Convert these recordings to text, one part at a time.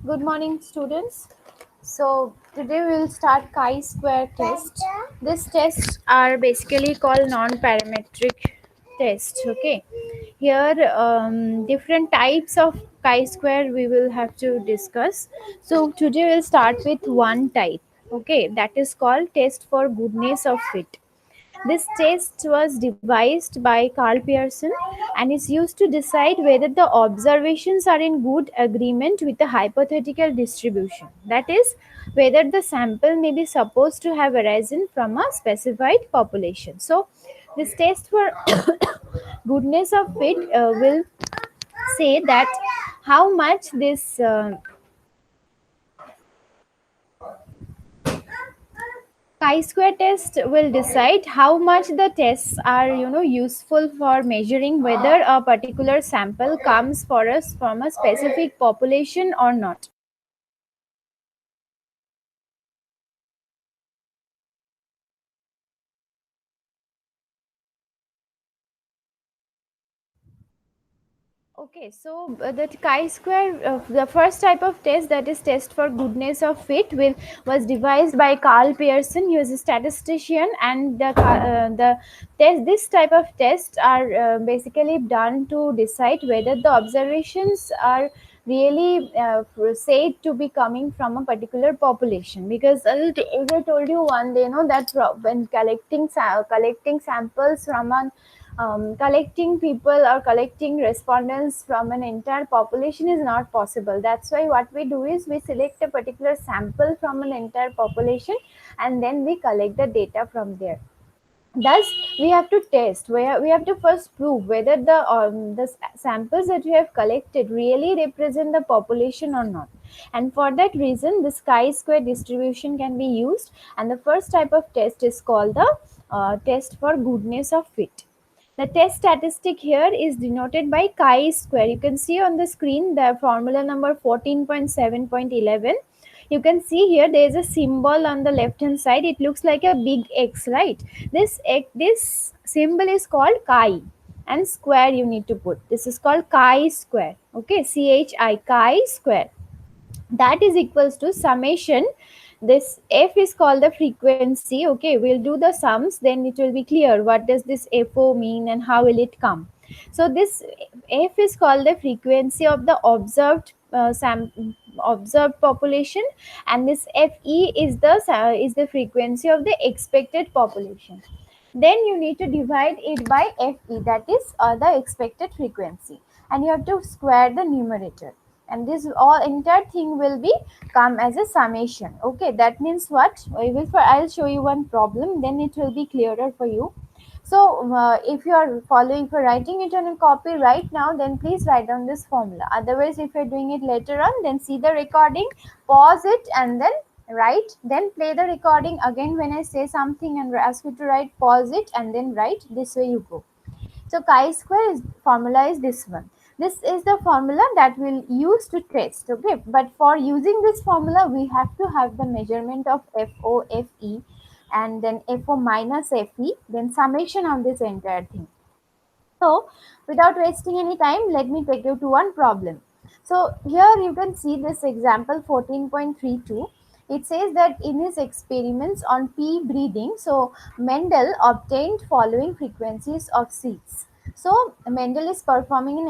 Good morning, students. So today we will start chi-square test. These tests are basically called non-parametric tests. Okay, here different types of chi-square we will have to discuss. So today we'll start with one type. Okay, that is called test for goodness of fit. This test was devised by Carl Pearson and is used to decide whether the observations are in good agreement with the hypothetical distribution. That is, whether the sample may be supposed to have arisen from a specified population. So, this test for goodness of fit will say that how much this chi-square test will decide how much the tests are useful for measuring whether a particular sample comes for us from a specific population or not. Okay, so the chi-square, the first type of test, that is test for goodness of fit, was devised by Carl Pearson. He was a statistician, and the test, this type of tests are basically done to decide whether the observations are really said to be coming from a particular population. Because as I told you one day, that when collecting samples from an collecting people or collecting respondents from an entire population is not possible. That's why what we do is we select a particular sample from an entire population and then we collect the data from there. Thus, we have to test where we have to first prove whether the samples that we have collected really represent the population or not. And for that reason, this chi-square distribution can be used. And the first type of test is called the test for goodness of fit. The test statistic here is denoted by chi-square. You can see on the screen the formula number 14.7.11. You can see here there is a symbol on the left hand side. It looks like a big X, right? This symbol is called chi, and square you need to put. This is called chi-square. Okay, chi-square, that is equals to summation. This f is called the frequency. Okay, we'll do the sums, then it will be clear what does this fo mean and how will it come. So this f is called the frequency of the observed population, and this fe is the frequency of the expected population. Then you need to divide it by fe, that is the expected frequency, and you have to square the numerator, and this all entire thing will be come as a summation. Okay, that means what I'll show you one problem, then it will be clearer for you. So if you are following, if you're writing it on a copy right now, then please write down this formula. Otherwise, if you're doing it later on, then see the recording, pause it, and then write, then play the recording again when I say something and ask you to write, pause it and then write. This way you go. So chi-square is formula is this one. This is the formula that we'll use to test. Okay, but for using this formula, we have to have the measurement of FO, FE, and then FO minus FE, then summation of this entire thing. So, without wasting any time, let me take you to one problem. So, here you can see this example 14.32. It says that in his experiments on pea breeding, so Mendel obtained following frequencies of seeds. So, Mendel is performing an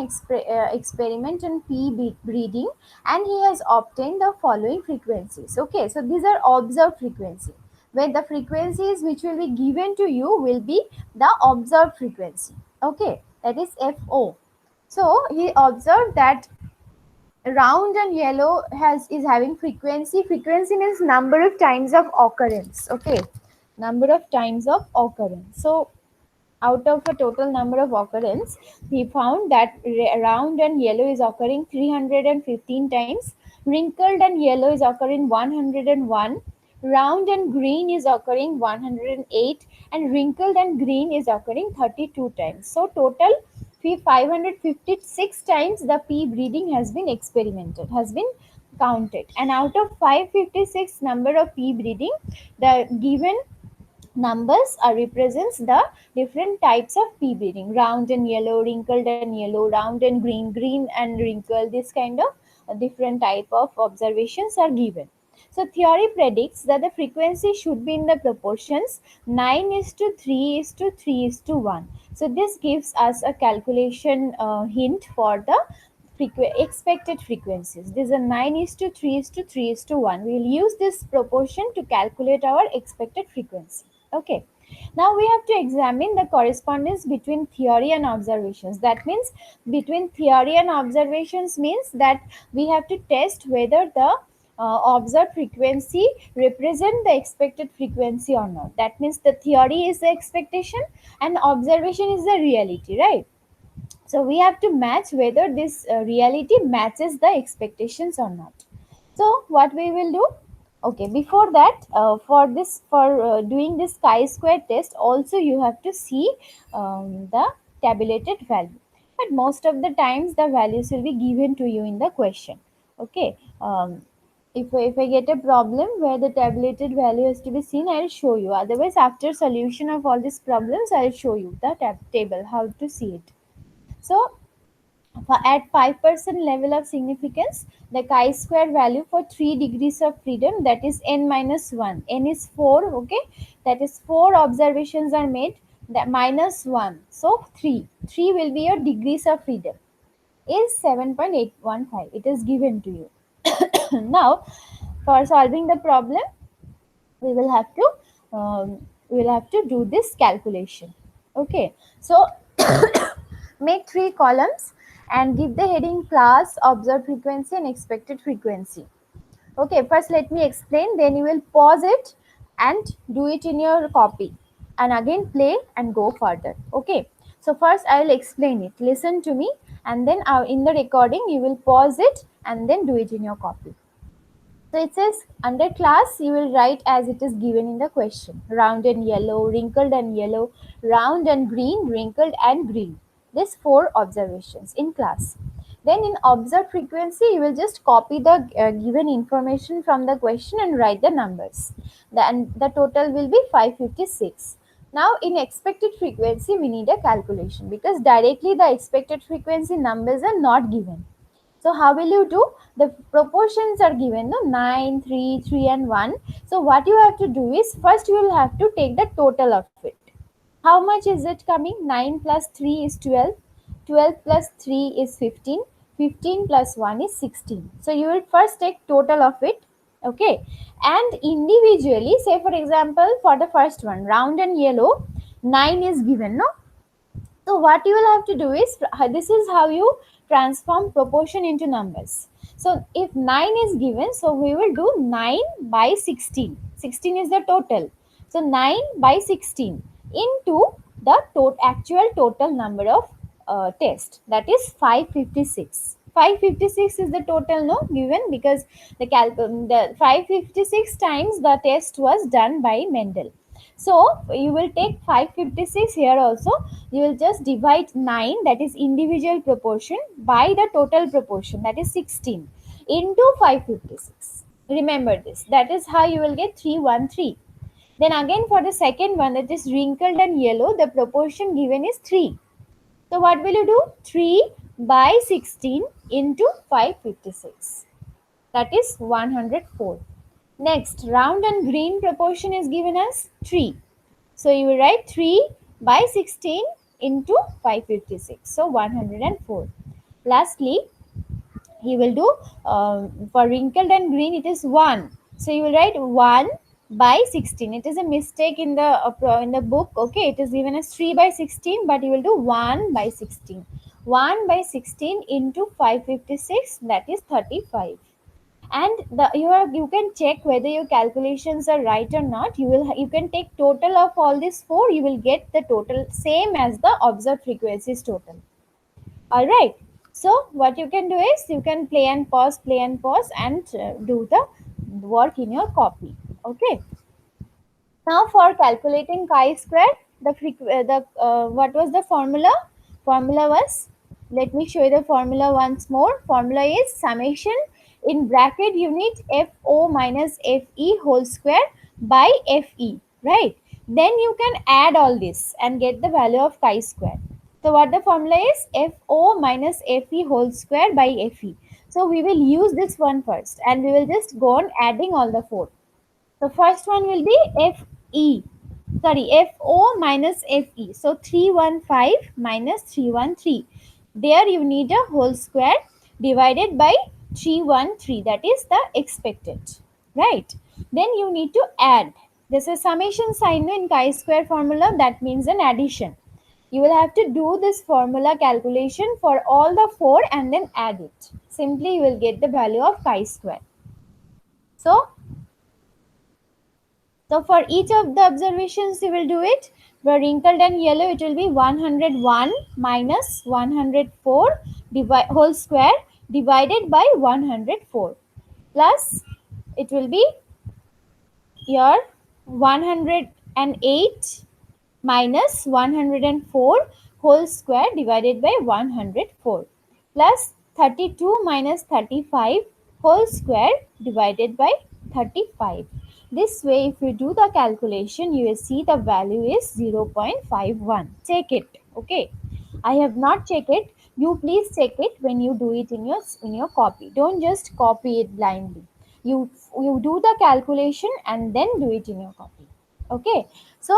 experiment on pea breeding, and he has obtained the following frequencies. Okay, so these are observed frequency, where the frequencies which will be given to you will be the observed frequency. Okay, that is FO. So he observed that round and yellow is having frequency. Frequency means number of times of occurrence. Okay, number of times of occurrence. So out of a total number of occurrence, he found that round and yellow is occurring 315 times, wrinkled and yellow is occurring 101, round and green is occurring 108, and wrinkled and green is occurring 32 times. So total 556 times the pea breeding has been experimented, has been counted, and out of 556 number of pea breeding, the given numbers represents the different types of pea breeding: round and yellow, wrinkled and yellow, round and green, green and wrinkled, this kind of different type of observations are given. So theory predicts that the frequency should be in the proportions 9 is to 3 is to 3 is to 1. So this gives us a calculation hint for the expected frequencies. This is a 9 is to 3 is to 3 is to 1. We will use this proportion to calculate our expected frequency. Okay. Now we have to examine the correspondence between theory and observations. That means between theory and observations means that we have to test whether the observed frequency represent the expected frequency or not. That means the theory is the expectation and observation is the reality, right? So we have to match whether this reality matches the expectations or not. So what we will do, okay, before that, for doing this chi-square test also you have to see the tabulated value, but most of the times the values will be given to you in the question. Okay. If I get a problem where the tabulated value has to be seen, I'll show you. Otherwise, after solution of all these problems, I'll show you the table, how to see it. So at 5% level of significance, the chi-square value for 3 degrees of freedom, that is n minus 1. N is 4, okay? That is 4 observations are made, that minus 1. So 3. 3 will be your degrees of freedom. Is 7.815. It is given to you. Now, for solving the problem, we will have to do this calculation. Okay. So make 3 columns and give the heading class, observed frequency and expected frequency. Okay, first let me explain, then you will pause it and do it in your copy and again play and go further. Okay, so first I will explain it. Listen to me and then in the recording you will pause it and then do it in your copy. So it says under class you will write as it is given in the question. Round and yellow, wrinkled and yellow, round and green, wrinkled and green. These 4 observations in class. Then in observed frequency you will just copy the given information from the question and write the numbers. Then the total will be 556. Now in expected frequency we need a calculation because directly the expected frequency numbers are not given. So how will you do? The proportions are given, no? 9, 3, 3 and 1. So what you have to do is first you will have to take the total of it. How much is it coming? 9 plus 3 is 12. 12 plus 3 is 15. 15 plus 1 is 16. So you will first take total of it. Okay. And individually, say for example, for the first one, round and yellow, 9 is given, no? So what you will have to do is, this is how you transform proportion into numbers. So if 9 is given, so we will do 9 by 16. 16 is the total. So 9 by 16 into the actual total number of test, that is 556. 556 is the total, no, given because the 556 times the test was done by Mendel. So you will take 556 here also. You will just divide 9, that is individual proportion, by the total proportion, that is 16, into 556. Remember this. That is how you will get 313. Then again for the second one, that is wrinkled and yellow, the proportion given is 3. So what will you do? 3 by 16 into 556. That is 104. Next, round and green proportion is given as 3. So you will write 3 by 16 into 556. So 104. Lastly, he will do for wrinkled and green it is 1. So you will write 1 by 16. It is a mistake in the book. Okay, it is given as 3 by 16, but you will do 1 by 16. 1 by 16 into 556, that is 35. And you can check whether your calculations are right or not. You can take total of all these 4. You will get the total same as the observed frequencies total. All right. So what you can do is you can play and pause and do the work in your copy. Okay. Now for calculating chi-square, what was the formula? Formula was, let me show you the formula once more. Formula is summation, in bracket you need FO minus FE whole square by FE, right? Then you can add all this and get the value of chi-square. So what the formula is? FO minus FE whole square by FE. So we will use this one first and we will just go on adding all the four. The first one will be FE. Sorry, FO minus FE. So 315 minus 313. There you need a whole square divided by 313. That is the expected. Right. Then you need to add. This is summation sign in chi-square formula. That means an addition. You will have to do this formula calculation for all the four and then add it. Simply you will get the value of chi-square. So for each of the observations you will do it. For wrinkled and yellow it will be 101 minus 104 whole square divided by 104 plus it will be your 108 minus 104 whole square divided by 104 plus 32 minus 35 whole square divided by 35. This way if you do the calculation you will see the value is 0.51. Check it. Okay, I have not checked it. You please check it when you do it in your copy. Don't just copy it blindly. You do the calculation and then do it in your copy. Okay, so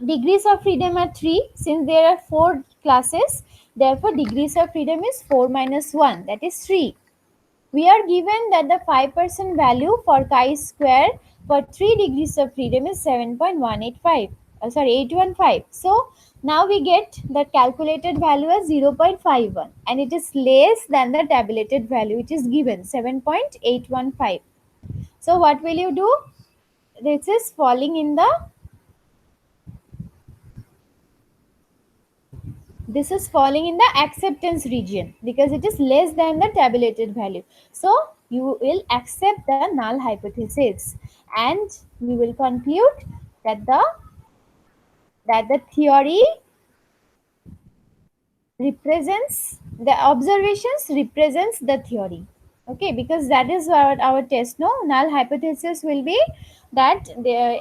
degrees of freedom are 3. Since there are 4 classes, therefore degrees of freedom is 4 minus 1, that is 3. We are given that the 5% value for chi-square for 3 degrees of freedom is 7.185. 815. So now we get the calculated value as 0.51 and it is less than the tabulated value which is given 7.815. So what will you do? This is falling in the acceptance region because it is less than the tabulated value. So you will accept the null hypothesis and we will conclude that the theory represents the observations represents the theory. Okay, because that is what our test. No, null hypothesis will be that the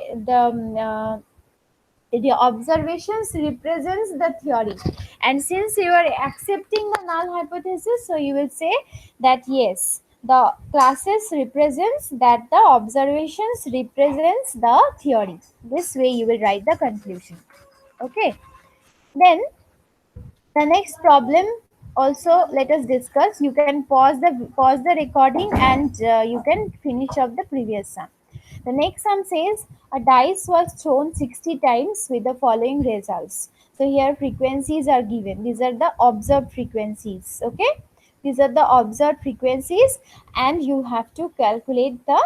observations represents the theory, and since you are accepting the null hypothesis, so you will say that yes, the classes represents that the observations represents the theory. This way you will write the conclusion. Okay, then the next problem also let us discuss. You can pause the recording and you can finish up the previous sum. The next sum says a dice was thrown 60 times with the following results. So here frequencies are given. These are the observed frequencies. Okay, these are the observed frequencies and you have to calculate the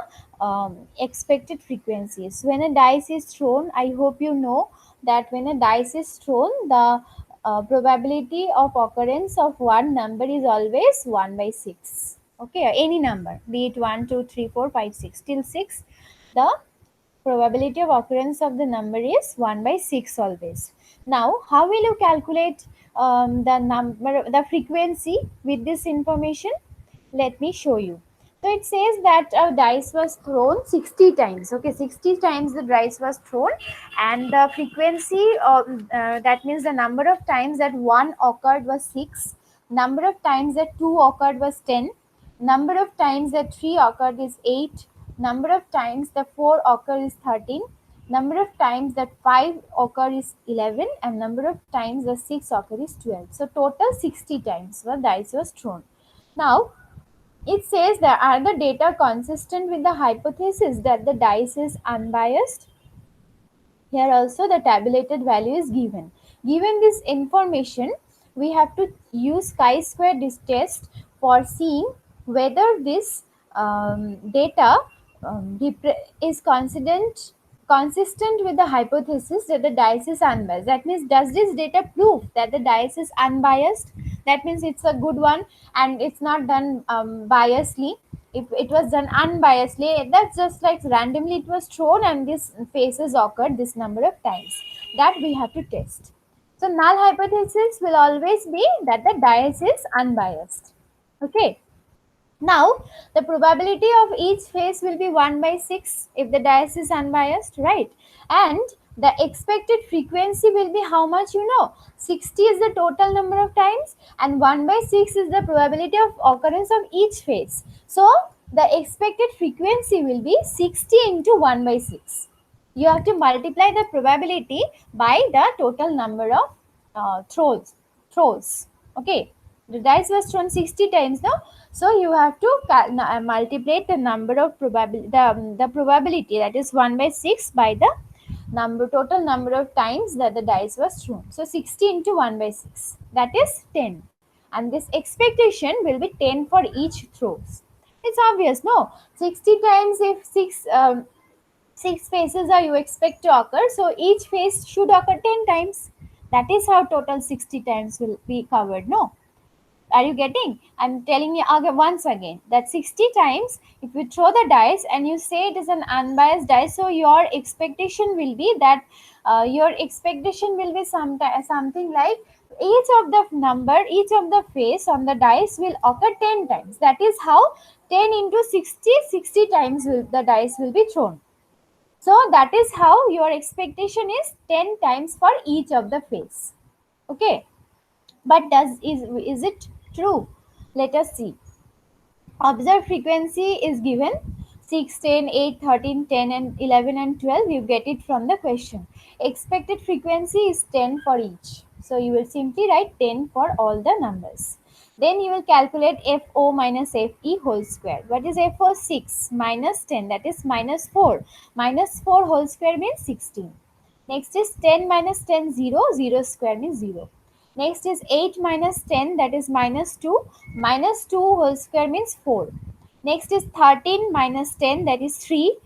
expected frequencies. When a dice is thrown, I hope you know that when a dice is thrown, the probability of occurrence of one number is always 1 by 6. Okay, any number, be it 1, 2, 3, 4, 5, 6, till 6, the probability of occurrence of the number is 1 by 6 always. Now, how will you calculate the frequency with this information? Let me show you. So it says that a dice was thrown 60 times. Okay, 60 times the dice was thrown, and the frequency of that means the number of times that 1 occurred was 6, number of times that 2 occurred was 10, number of times that 3 occurred is 8, number of times the 4 occur is 13, number of times that 5 occur is 11, and number of times the 6 occur is 12. So total 60 times the dice was thrown. Now it says that are the data consistent with the hypothesis that the dice is unbiased? Here also the tabulated value is given. Given this information, we have to use chi-square test for seeing whether this data is consistent with the hypothesis that the dice is unbiased. That means, does this data prove that the dice is unbiased? That means it's a good one and it's not done biasly. If it was done unbiasedly, that's just like randomly it was thrown and this faces occurred this number of times. That we have to test. So null hypothesis will always be that the dice is unbiased. Okay. Now, the probability of each face will be 1 by 6 if the dice is unbiased, right? And The expected frequency will be how much, 60 is the total number of times, and 1 by 6 is the probability of occurrence of each phase. So the expected frequency will be 60 into 1 by 6. You have to multiply the probability by the total number of throws. Okay, the dice was thrown 60 times now, so you have to multiply the number of probability, the probability, that is 1 by 6, by the total number of times that the dice was thrown. So 60 into 1 by 6, that is 10, and this expectation will be 10 for each throws. It's obvious, no? 60 times, if 6 phases are you expect to occur, so each phase should occur 10 times. That is how total 60 times will be covered, no? Are you getting? I'm telling you again, once again, that 60 times, if you throw the dice and you say it is an unbiased dice, so your expectation will be that something like each of the face on the dice will occur 10 times. That is how 10 into 60, 60 times the dice will be thrown. So that is how your expectation is 10 times for each of the face. Okay. But is it true? Let us see. Observed frequency is given 6, 10, 8, 13, 10 and 11 and 12. You get it from the question. Expected frequency is 10 for each. So you will simply write 10 for all the numbers. Then you will calculate FO minus FE whole square. What is FO? 6 minus 10, that is minus 4. Minus 4 whole square means 16. Next is 10 minus 10, 0. 0 square means 0. Next is 8 minus 10, that is minus 2. Minus 2 whole square means 4. Next is 13 minus 10, that is 3.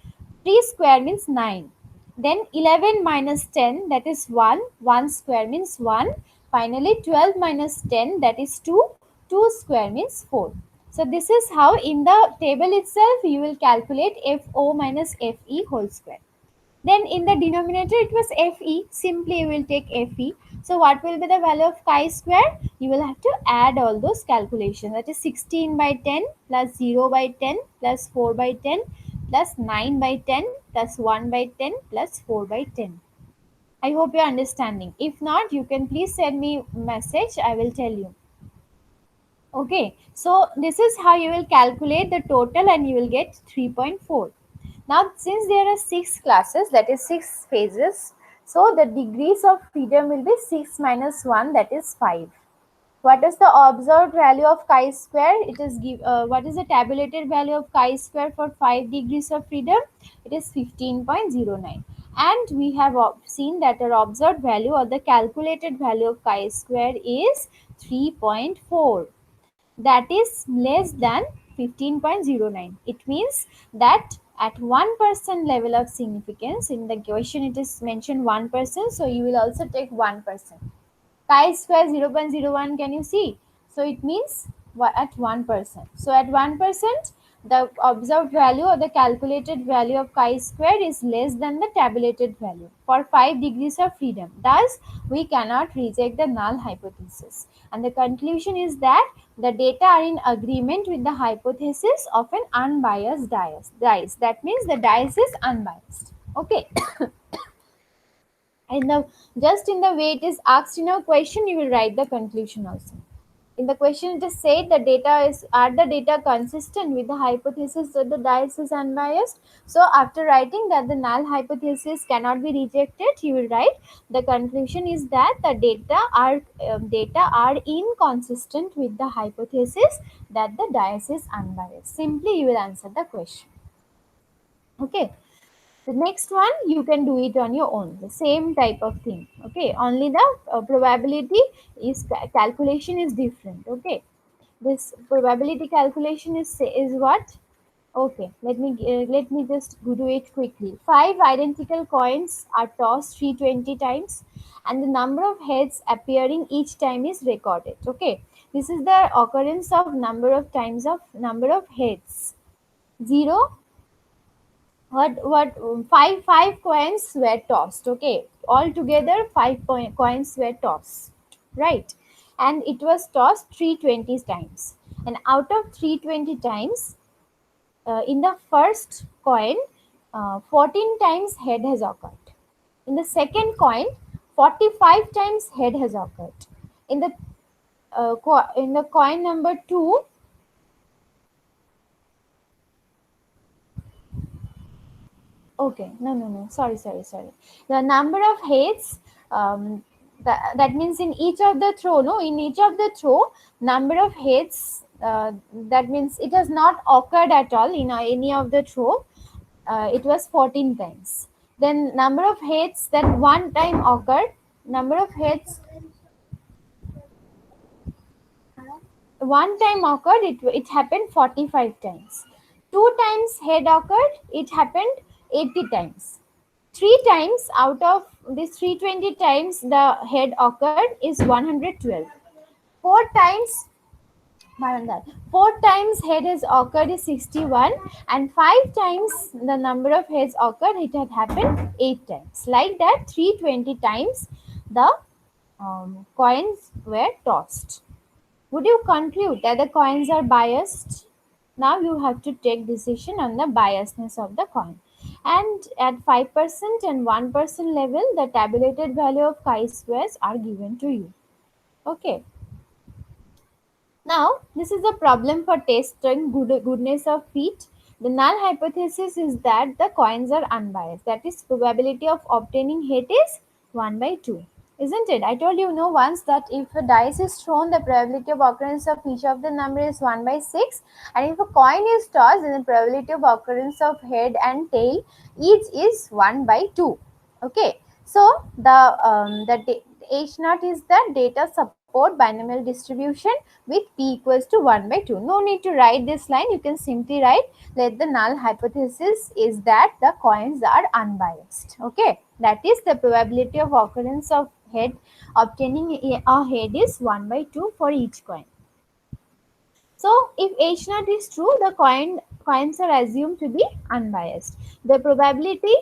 3 square means 9. Then 11 minus 10, that is 1. 1 square means 1. Finally 12 minus 10, that is 2. 2 square means 4. So this is how in the table itself you will calculate FO minus FE whole square. Then in the denominator it was Fe. Simply you will take Fe. So what will be the value of chi square? You will have to add all those calculations. That is 16 by 10 plus 0 by 10 plus 4 by 10 plus 9 by 10 plus 1 by 10 plus 4 by 10. I hope you are understanding. If not, you can please send me message. I will tell you. Okay, so this is how you will calculate the total and you will get 3.4. Now, since there are 6 classes, that is 6 phases, so the degrees of freedom will be 6 minus 1, that is 5. What is the observed value of chi square? It is what is the tabulated value of chi square for 5 degrees of freedom? It is 15.09. And we have seen that our observed value or the calculated value of chi square is 3.4. That is less than 15.09. It means that at 1% level of significance, in the question it is mentioned 1%, so you will also take 1%. Chi square 0.01, can you see? So it means at 1%. So at 1%, the observed value or the calculated value of chi square is less than the tabulated value for 5 degrees of freedom. Thus, we cannot reject the null hypothesis. And the conclusion is that the data are in agreement with the hypothesis of an unbiased dice. That means the dice is unbiased. Okay. And just in the way it is asked in a question, you will write the conclusion also. In the question, it is said the are the data consistent with the hypothesis that the dice is unbiased. So after writing that the null hypothesis cannot be rejected, you will write the conclusion is that the data are inconsistent with the hypothesis that the dice is unbiased. Simply you will answer the question. Okay. The next one, you can do it on your own, the same type of thing. Okay, only the probability is calculation is different. Okay, this probability calculation is what? Okay, let me just do it quickly. 5 identical coins are tossed 320 times, and the number of heads appearing each time is recorded. Okay, this is the occurrence of number of heads. 0. Five coins were tossed. Okay, altogether 5 coins were tossed, right? And it was tossed 320 times, and out of 320 times, in the first coin, 14 times head has occurred. In the second coin, 45 times head has occurred. In the in the coin number 2, okay, no, sorry. The number of heads, that means in each of the throw, no, in each of the throw, number of heads, that means it has not occurred at all in any of the throw. It was 14 times. Then number of heads that one time occurred, number of heads one time occurred, it happened 45 times. Two times head occurred, it happened 80 times. Three times out of this 320 times the head occurred is 112. Four times, pardon that, four times head has occurred is 61, and five times the number of heads occurred, it had happened eight times. Like that, 320 times the coins were tossed. Would you conclude that the coins are biased? Now you have to take decision on the biasness of the coin. And at 5% and 1% level, the tabulated value of chi-squares are given to you. Okay. Now, this is a problem for testing goodness of fit. The null hypothesis is that the coins are unbiased. That is, probability of obtaining head is 1 by 2. Isn't it? I told you, once that if a dice is thrown, the probability of occurrence of each of the number is 1 by 6. And if a coin is tossed, then the probability of occurrence of head and tail each is 1 by 2. Okay. So, the H naught is the data support binomial distribution with p equals to 1 by 2. No need to write this line. You can simply write, let the null hypothesis is that the coins are unbiased. Okay. That is, the probability of occurrence of head obtaining a head is 1 by 2 for each coin. So if H naught is true, the coins are assumed to be unbiased. The probability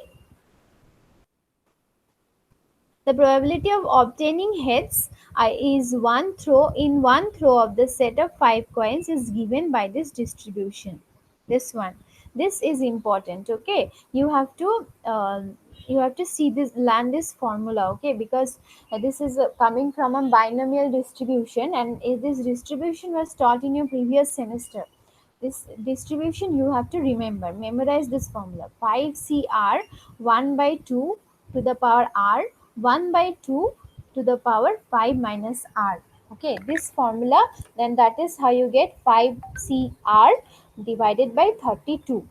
of obtaining heads is one throw of the set of 5 coins is given by this distribution. This one. This is important. Okay, you have to see this, learn this formula. Okay, because this is coming from a binomial distribution, and this distribution was taught in your previous semester. This distribution you have to memorize this formula: 5cr 1 by 2 to the power r 1 by 2 to the power 5 minus r. Okay, this formula, then that is how you get 5cr divided by 32.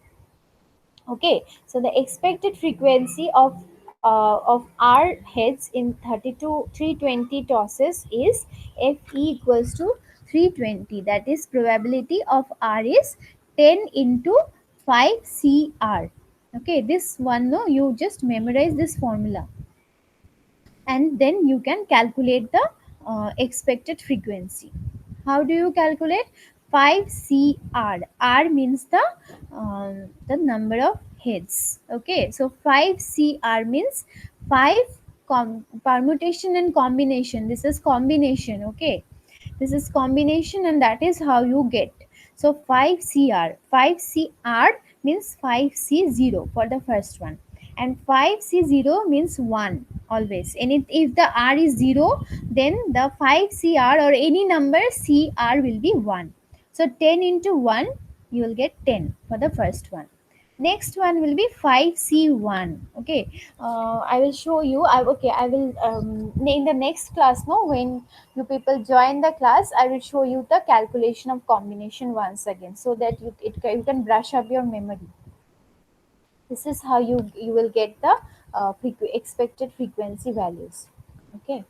Okay, so the expected frequency of r heads in 320 tosses is fe equals to 320. That is, probability of r is 10 into 5cr. Okay, this one, no, you just memorize this formula, and then you can calculate the expected frequency. How do you calculate? 5cr. R means the number of heads. Okay, so 5cr means 5 permutation and combination. This is combination. Okay, this is combination, and that is how you get. So 5cr means 5c0 for the first one, and 5c0 means 1 always. And if the r is 0, then the 5cr or any number cr will be 1. So 10 into 1, you will get 10 for the first one. Next one will be 5c1. Okay, I will show you. I will in the next class, no, when you people join the class, I will show you the calculation of combination once again, so that you can brush up your memory. This is how you will get the expected frequency values. Okay.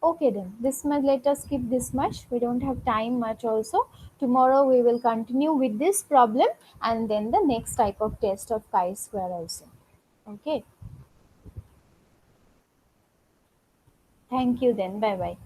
Okay, then this much, let us skip this much. We don't have time much also. Tomorrow we will continue with this problem, and then the next type of test of chi-square also. Okay. Thank you then. Bye bye.